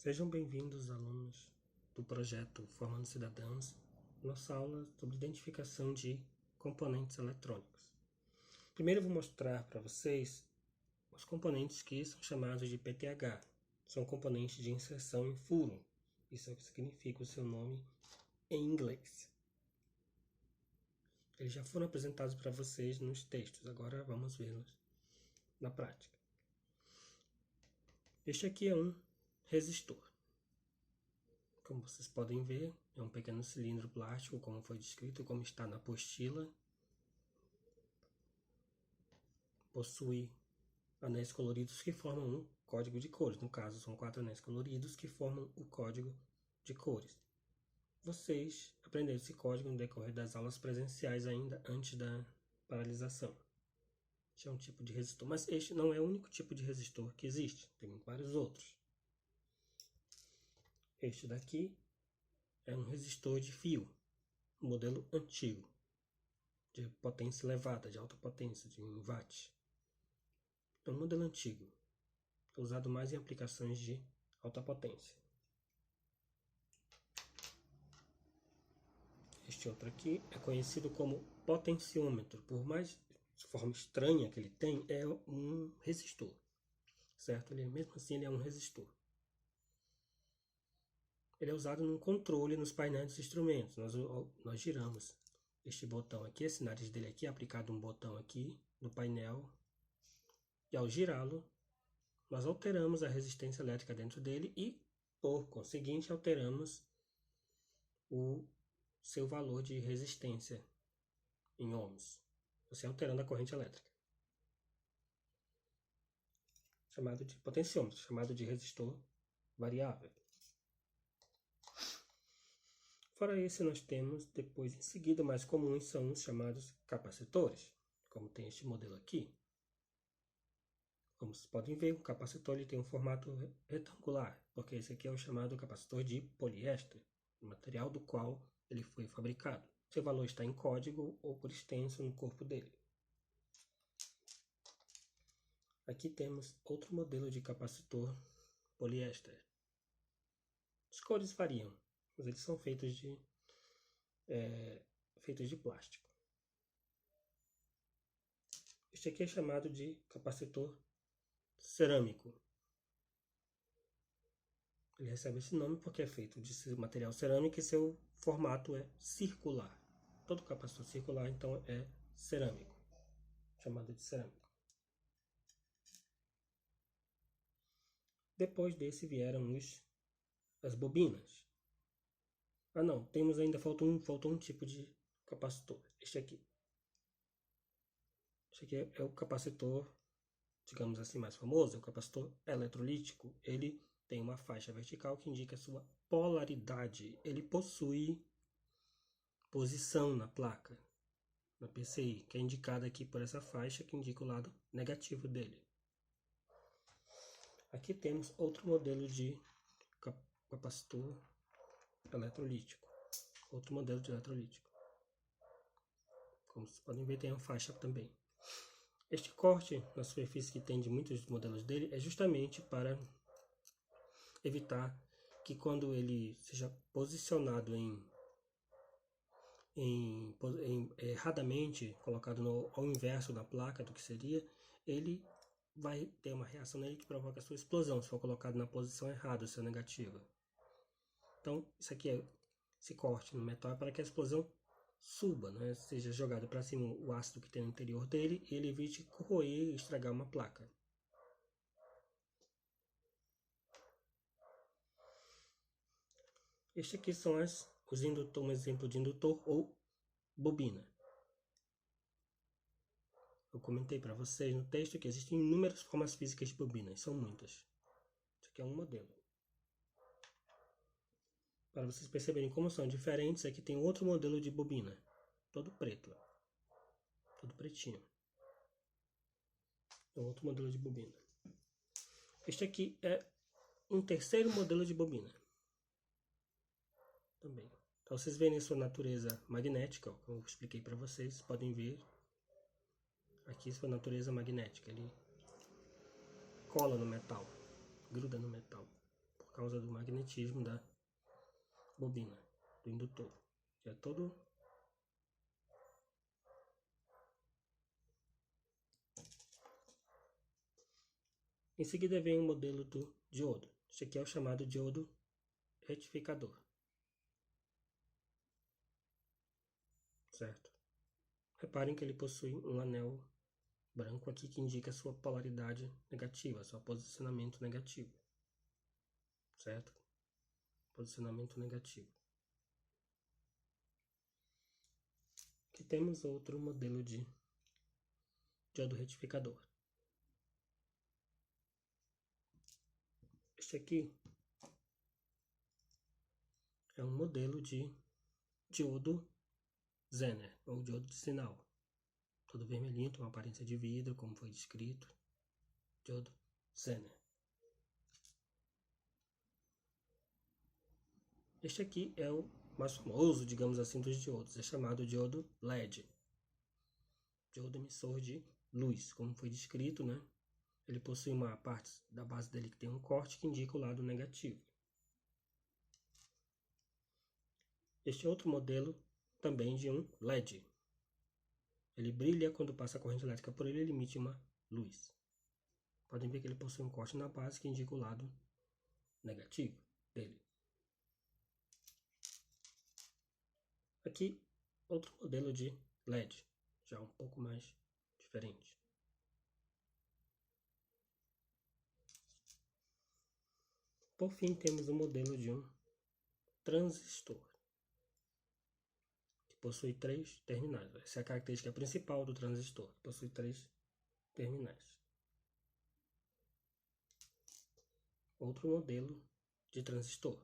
Sejam bem-vindos, alunos do projeto Formando Cidadãos, nossa aula sobre identificação de componentes eletrônicos. Primeiro eu vou mostrar para vocês os componentes que são chamados de PTH. São componentes de inserção em furo. Isso é o que significa o seu nome em inglês. Eles já foram apresentados para vocês nos textos, agora vamos vê-los na prática. Este aqui é um resistor. Como vocês podem ver, é um pequeno cilindro plástico, como foi descrito, como está na apostila. Possui anéis coloridos que formam um código de cores. No caso, são 4 anéis coloridos que formam o código de cores. Vocês aprenderam esse código no decorrer das aulas presenciais ainda antes da paralisação. Este é um tipo de resistor, mas este não é o único tipo de resistor que existe. Tem vários outros. Este daqui é um resistor de fio, um modelo antigo, de potência elevada, de alta potência, de 1 watt. É um modelo antigo, é usado mais em aplicações de alta potência. Este outro aqui é conhecido como potenciômetro. Por mais forma estranha que ele tem, é um resistor, certo? Mesmo assim, ele é um resistor. Ele é usado no controle nos painéis dos instrumentos. Nós giramos este botão aqui, esse nariz dele aqui, é aplicado um botão aqui no painel. E ao girá-lo, nós alteramos a resistência elétrica dentro dele e, por conseguinte, alteramos o seu valor de resistência em ohms. Você alterando a corrente elétrica. Chamado de potenciômetro, chamado de resistor variável. Fora esse, nós temos, depois, em seguida, mais comuns são os chamados capacitores, como tem este modelo aqui. Como vocês podem ver, o capacitor ele tem um formato retangular, porque esse aqui é o chamado capacitor de poliéster, o material do qual ele foi fabricado. Seu valor está em código ou por extenso no corpo dele. Aqui temos outro modelo de capacitor poliéster. As cores variam, mas eles são feitos de plástico. Este aqui é chamado de capacitor cerâmico. Ele recebe esse nome porque é feito de material cerâmico e seu formato é circular. Todo capacitor circular, então, é cerâmico, chamado de cerâmico. Depois desse vieram as bobinas. Ah não, temos ainda, faltou um tipo de capacitor, este aqui. Este aqui é o capacitor, digamos assim, mais famoso, é o capacitor eletrolítico. Ele tem uma faixa vertical que indica a sua polaridade. Ele possui posição na placa, na PCI, que é indicada aqui por essa faixa que indica o lado negativo dele. Aqui temos outro modelo de capacitor eletrolítico. Outro modelo de eletrolítico. Como vocês podem ver, tem uma faixa também. Este corte na superfície que tem de muitos modelos dele é justamente para evitar que quando ele seja posicionado erradamente, colocado ao inverso da placa do que seria, ele vai ter uma reação nele que provoca a sua explosão, se for colocado na posição errada, se é negativa. Então, isso aqui esse corte no metal é para que a explosão suba, né? Seja jogado para cima o ácido que tem no interior dele e ele evite corroer e estragar uma placa. Este aqui são os indutores, um exemplo de indutor ou bobina. Eu comentei para vocês no texto que existem inúmeras formas físicas de bobinas, são muitas. Isso aqui é um modelo. Para vocês perceberem como são diferentes, aqui tem outro modelo de bobina, todo preto, todo pretinho. É outro modelo de bobina. Este aqui é um terceiro modelo de bobina. Também. Então vocês veem a sua natureza magnética, como eu expliquei para vocês, podem ver aqui sua natureza magnética. Ele cola no metal, gruda no metal, por causa do magnetismo da bobina, do indutor, que é todo. Em seguida vem o modelo do diodo. Este aqui é o chamado diodo retificador. Certo? Reparem que ele possui um anel branco aqui que indica a sua polaridade negativa, seu posicionamento negativo. Certo? Posicionamento negativo. Aqui temos outro modelo de diodo retificador. Este aqui é um modelo de diodo Zener, ou diodo de sinal. Todo vermelhinho, tem uma aparência de vidro, como foi descrito. Diodo Zener. Este aqui é o mais famoso, digamos assim, dos diodos. É chamado diodo LED. Diodo emissor de luz, como foi descrito, né? Ele possui uma parte da base dele que tem um corte que indica o lado negativo. Este é outro modelo também de um LED. Ele brilha quando passa a corrente elétrica por ele emite uma luz. Podem ver que ele possui um corte na base que indica o lado negativo dele. Aqui, outro modelo de LED, já um pouco mais diferente. Por fim, temos o modelo de um transistor, que possui 3 terminais. Essa é a característica principal do transistor, possui 3 terminais. Outro modelo de transistor.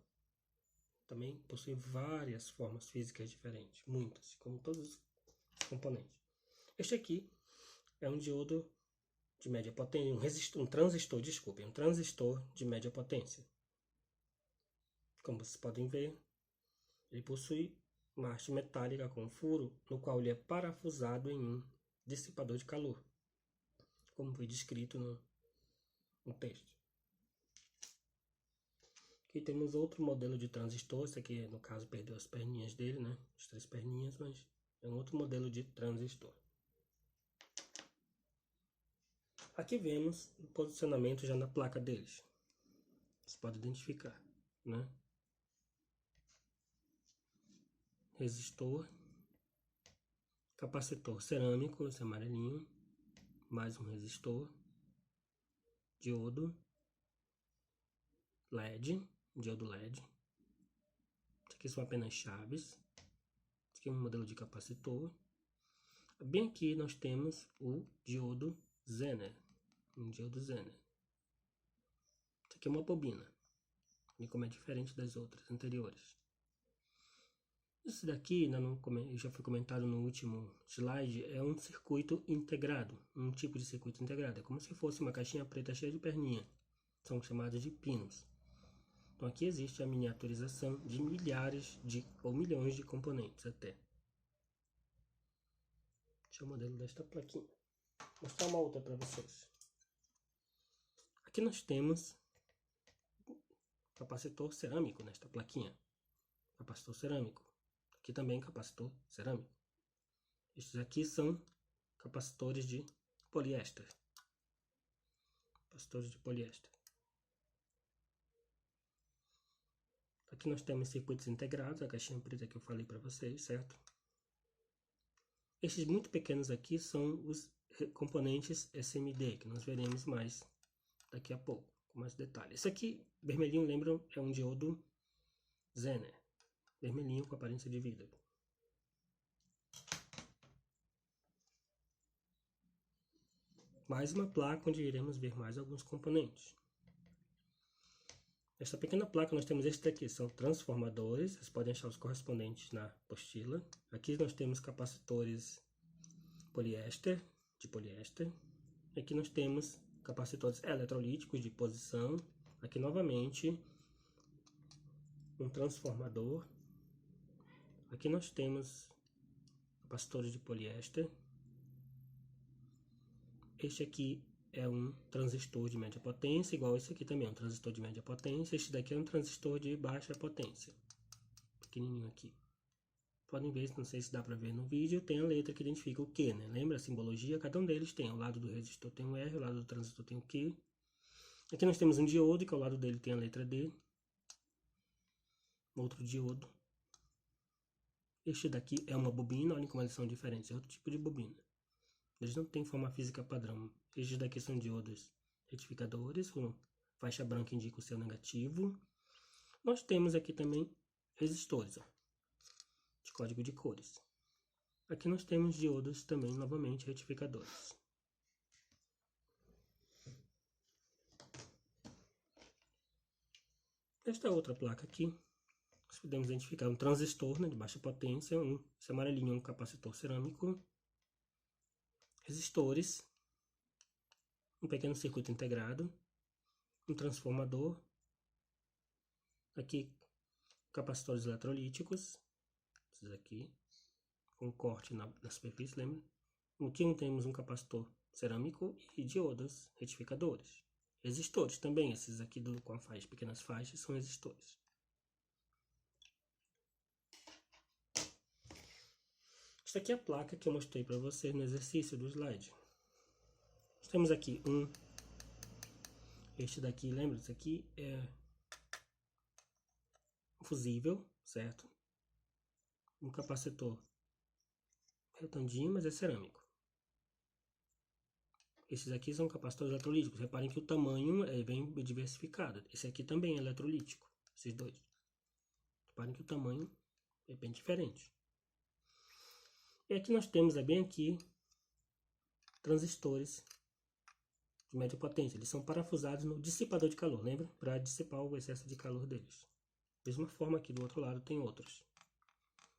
Também possui várias formas físicas diferentes, muitas, como todos os componentes. Este aqui é um diodo de média potência, um transistor de média potência. Como vocês podem ver, ele possui uma haste metálica com furo, no qual ele é parafusado em um dissipador de calor, como foi descrito no texto. Aqui temos outro modelo de transistor, esse aqui no caso perdeu as perninhas dele, né? As 3 perninhas, mas é um outro modelo de transistor. Aqui vemos o posicionamento já na placa deles. Você pode identificar, né? Resistor, capacitor cerâmico, esse amarelinho, mais um resistor, diodo LED, diodo LED. Isso aqui são apenas chaves. Isso aqui é um modelo de capacitor. Bem aqui nós temos o diodo Zener, um diodo Zener. Isso aqui é uma bobina, e como é diferente das outras anteriores. Isso daqui, já foi comentado no último slide, é um circuito integrado, um tipo de circuito integrado. É como se fosse uma caixinha preta cheia de perninha. São chamadas de pinos. Então aqui existe a miniaturização de milhares ou milhões de componentes até. Esse é o modelo desta plaquinha. Vou mostrar uma outra para vocês. Aqui nós temos capacitor cerâmico nesta plaquinha. Capacitor cerâmico. Aqui também capacitor cerâmico. Estes aqui são capacitores de poliéster. Capacitores de poliéster. Aqui nós temos circuitos integrados, a caixinha preta que eu falei para vocês, certo? Estes muito pequenos aqui são os componentes SMD, que nós veremos mais daqui a pouco, com mais detalhes. Esse aqui, vermelhinho, lembram, é um diodo Zener. Vermelhinho com aparência de vidro. Mais uma placa onde iremos ver mais alguns componentes. Nesta pequena placa nós temos este aqui, são transformadores, vocês podem achar os correspondentes na apostila. Aqui nós temos capacitores de poliéster. Aqui nós temos capacitores eletrolíticos de posição. Aqui novamente um transformador. Aqui nós temos capacitores de poliéster. Este aqui é um transistor de média potência, igual esse aqui também é um transistor de média potência. Este daqui é um transistor de baixa potência, pequenininho aqui. Podem ver, não sei se dá para ver no vídeo, tem a letra que identifica o Q, né? Lembra a simbologia? Cada um deles tem. Ao lado do resistor tem um R, ao lado do transistor tem o Q. Aqui nós temos um diodo, que ao lado dele tem a letra D. Outro diodo. Este daqui é uma bobina, olhem como eles são diferentes, é outro tipo de bobina. Eles não têm forma física padrão. Estes daqui são diodos retificadores, com faixa branca indica o seu negativo. Nós temos aqui também resistores, ó, de código de cores. Aqui nós temos diodos também, novamente, retificadores. Esta outra placa aqui, nós podemos identificar um transistor, né, de baixa potência, esse amarelinho é um capacitor cerâmico, resistores, um pequeno circuito integrado, um transformador, aqui capacitores eletrolíticos, esses aqui, com corte na superfície, lembra? Aqui temos um capacitor cerâmico e diodos retificadores. Resistores também, esses aqui com a faixa, pequenas faixas, são resistores. Esta aqui é a placa que eu mostrei para vocês no exercício do slide. Nós temos aqui este daqui, lembra? Esse aqui é um fusível, certo? Um capacitor redondinho, mas é cerâmico. Esses aqui são capacitores eletrolíticos. Reparem que o tamanho é bem diversificado. Esse aqui também é eletrolítico, esses dois. Reparem que o tamanho é bem diferente. E aqui nós temos, bem aqui, transistores de média potência. Eles são parafusados no dissipador de calor, lembra? Para dissipar o excesso de calor deles. Da mesma forma, aqui do outro lado tem outros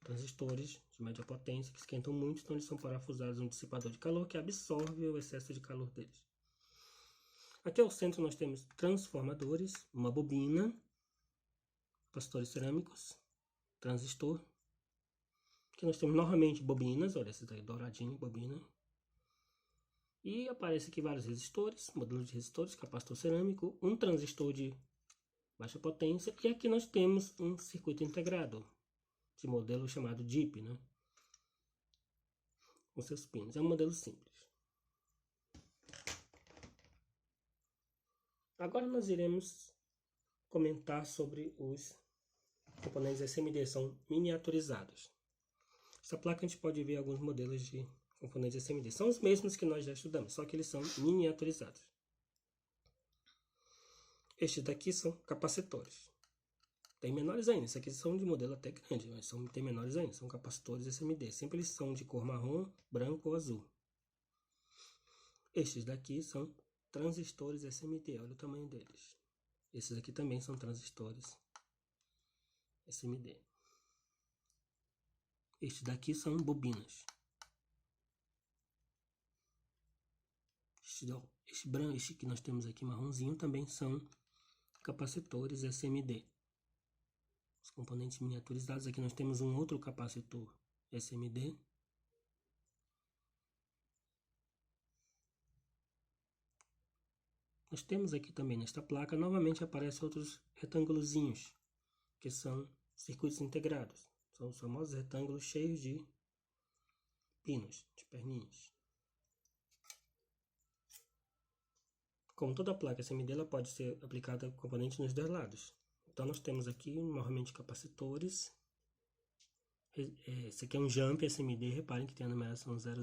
transistores de média potência que esquentam muito, então eles são parafusados no dissipador de calor que absorve o excesso de calor deles. Aqui ao centro nós temos transformadores, uma bobina, capacitores cerâmicos, transistor. Aqui nós temos novamente bobinas, olha esse daí douradinho, bobina. E aparece aqui vários resistores, modelos de resistores, capacitor cerâmico, um transistor de baixa potência. E aqui nós temos um circuito integrado, de modelo chamado DIP, né? Com seus pinos. É um modelo simples. Agora nós iremos comentar sobre os componentes SMD, são miniaturizados. Essa placa a gente pode ver alguns modelos de componentes SMD. São os mesmos que nós já estudamos, só que eles são miniaturizados. Estes daqui são capacitores. Tem menores ainda, esses aqui são de modelo até grande, mas tem menores ainda, são capacitores SMD. Sempre eles são de cor marrom, branco ou azul. Estes daqui são transistores SMD, olha o tamanho deles. Esses aqui também são transistores SMD. Estes daqui são bobinas. Este que nós temos aqui marronzinho também são capacitores SMD. Os componentes miniaturizados, aqui nós temos um outro capacitor SMD. Nós temos aqui também nesta placa, novamente aparecem outros retângulozinhos, que são circuitos integrados. São os famosos retângulos cheios de pinos, de perninhas. Como toda placa SMD, ela pode ser aplicada componente nos dois lados. Então nós temos aqui novamente capacitores. Esse aqui é um jump SMD, reparem que tem a numeração 000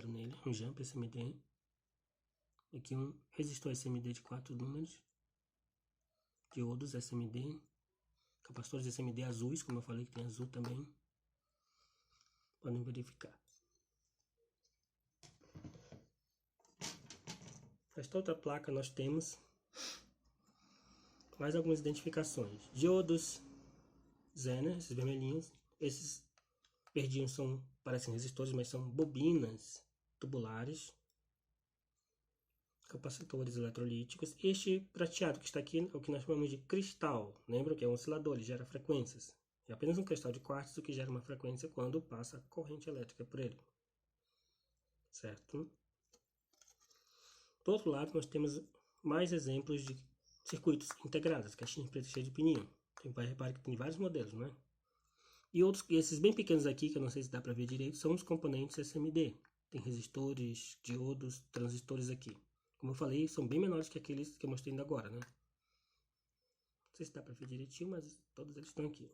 nele, um jump SMD. Aqui um resistor SMD de 4 números, diodos SMD, capacitores SMD azuis, como eu falei que tem azul também, podem verificar. Nesta outra placa nós temos mais algumas identificações. Diodos Zener, esses vermelhinhos. Esses verdinhos parecem resistores, mas são bobinas tubulares. Capacitores eletrolíticos. Este prateado que está aqui é o que nós chamamos de cristal. Lembram que é um oscilador, ele gera frequências. É apenas um cristal de quartzo que gera uma frequência quando passa corrente elétrica por ele. Certo? Do outro lado, nós temos mais exemplos de circuitos integrados, caixinha preta cheia de pininho. Vai reparar que tem vários modelos, né? E esses bem pequenos aqui, que eu não sei se dá para ver direito, são os componentes SMD. Tem resistores, diodos, transistores aqui. Como eu falei, são bem menores que aqueles que eu mostrei ainda agora, né? Não sei se dá para ver direitinho, mas todos eles estão aqui.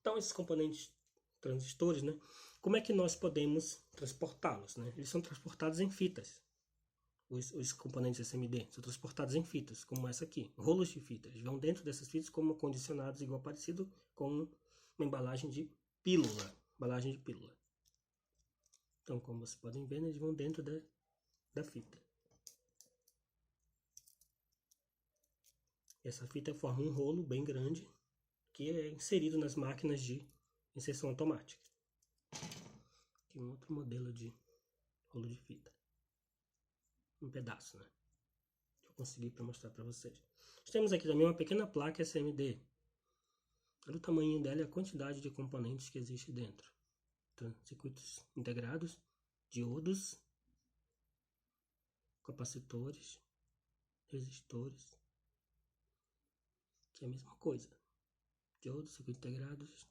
Então, esses componentes transistores, né? Como é que nós podemos transportá-los, né? Eles são transportados em fitas. Os componentes SMD são transportados em fitas, como essa aqui, rolos de fita. Eles vão dentro dessas fitas como condicionados, igual parecido com uma embalagem de pílula. Então, como vocês podem ver, eles vão dentro da fita. Essa fita forma um rolo bem grande que é inserido nas máquinas de inserção automática. Aqui um outro modelo de rolo de fita. Um pedaço, né? Que eu consegui para mostrar para vocês. Nós temos aqui também uma pequena placa SMD. Olha o tamanho dela e a quantidade de componentes que existe dentro. Então, circuitos integrados, diodos, capacitores, resistores, que é a mesma coisa. Diodos, circuitos integrados,